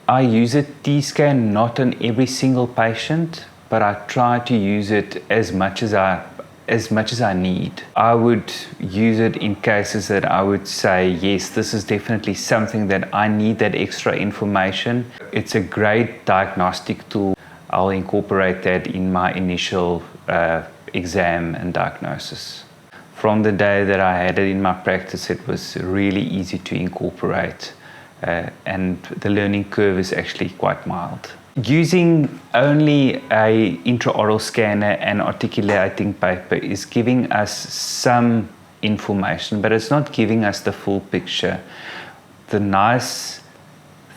I use a Tekscan not on every single patient, but I try to use it as much as I need. I would use it in cases that I would say, yes, this is definitely something that I need that extra information. It's a great diagnostic tool. I'll incorporate that in my initial exam and diagnosis. From the day that I had it in my practice, it was really easy to incorporate, and the learning curve is actually quite mild. Using only an intraoral scanner and articulating paper is giving us some information, but it's not giving us the full picture. The nice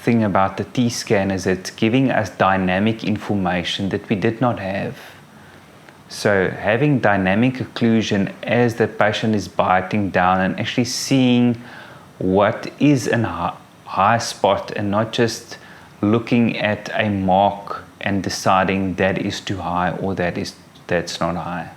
thing about the Tekscan is it's giving us dynamic information that we did not have. So having dynamic occlusion as the patient is biting down and actually seeing what is a high spot and not just looking at a mark and deciding that is too high or that's not high.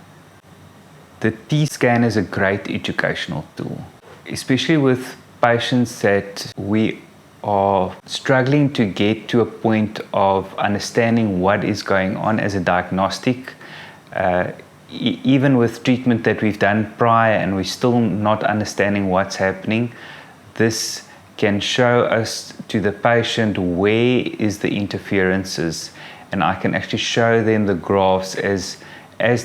The Tekscan is a great educational tool, especially with patients that we are struggling to get to a point of understanding what is going on as a diagnostic. Even with treatment that we've done prior and we're still not understanding what's happening, this can show us to the patient where is the interferences, and I can actually show them the graphs as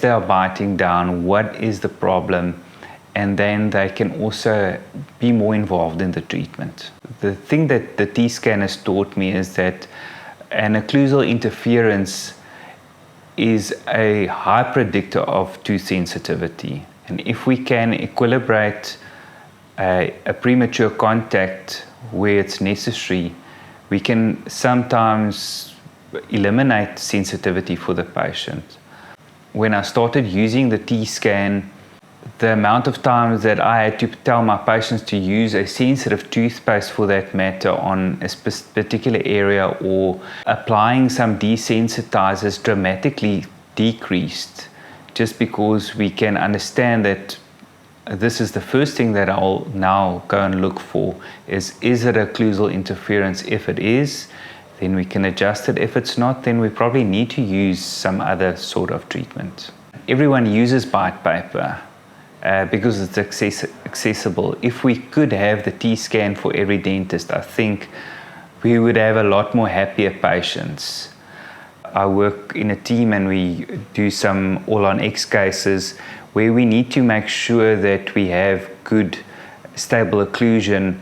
they are biting down, what is the problem, and then they can also be more involved in the treatment. The thing that the Tekscan has taught me is that an occlusal interference is a high predictor of tooth sensitivity, and if we can equilibrate a premature contact where it's necessary, we can sometimes eliminate sensitivity for the patient. When I started using the Tekscan, the amount of times that I had to tell my patients to use a sensitive toothpaste for that matter on a particular area or applying some desensitizers dramatically decreased, just because we can understand that this is the first thing that I'll now go and look for is it occlusal interference? If it is, then we can adjust it. If it's not, then we probably need to use some other sort of treatment. Everyone uses bite paper because it's accessible. If we could have the Tekscan for every dentist, I think we would have a lot more happier patients. I work in a team and we do some all-on-X cases where we need to make sure that we have good, stable occlusion,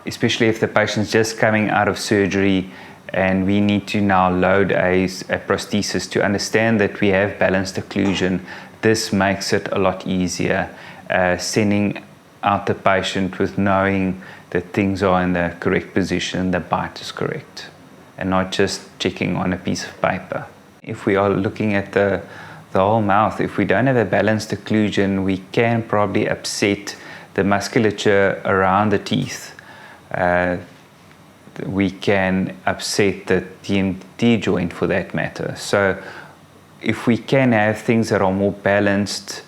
especially if the patient's just coming out of surgery and we need to now load a prosthesis to understand that we have balanced occlusion. This makes it a lot easier, sending out the patient with knowing that things are in the correct position, the bite is correct, and not just checking on a piece of paper. If we are looking at the whole mouth, if we don't have a balanced occlusion, we can probably upset the musculature around the teeth. We can upset the TMT joint for that matter. So if we can have things that are more balanced,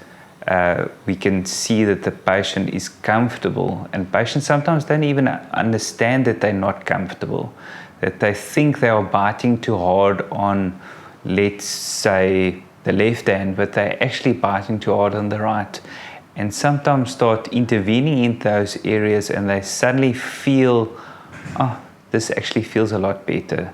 we can see that the patient is comfortable, and patients sometimes don't even understand that they're not comfortable, that they think they are biting too hard on, let's say, the left hand, but they're actually biting too hard on the right, and sometimes start intervening in those areas and they suddenly feel, oh, this actually feels a lot better.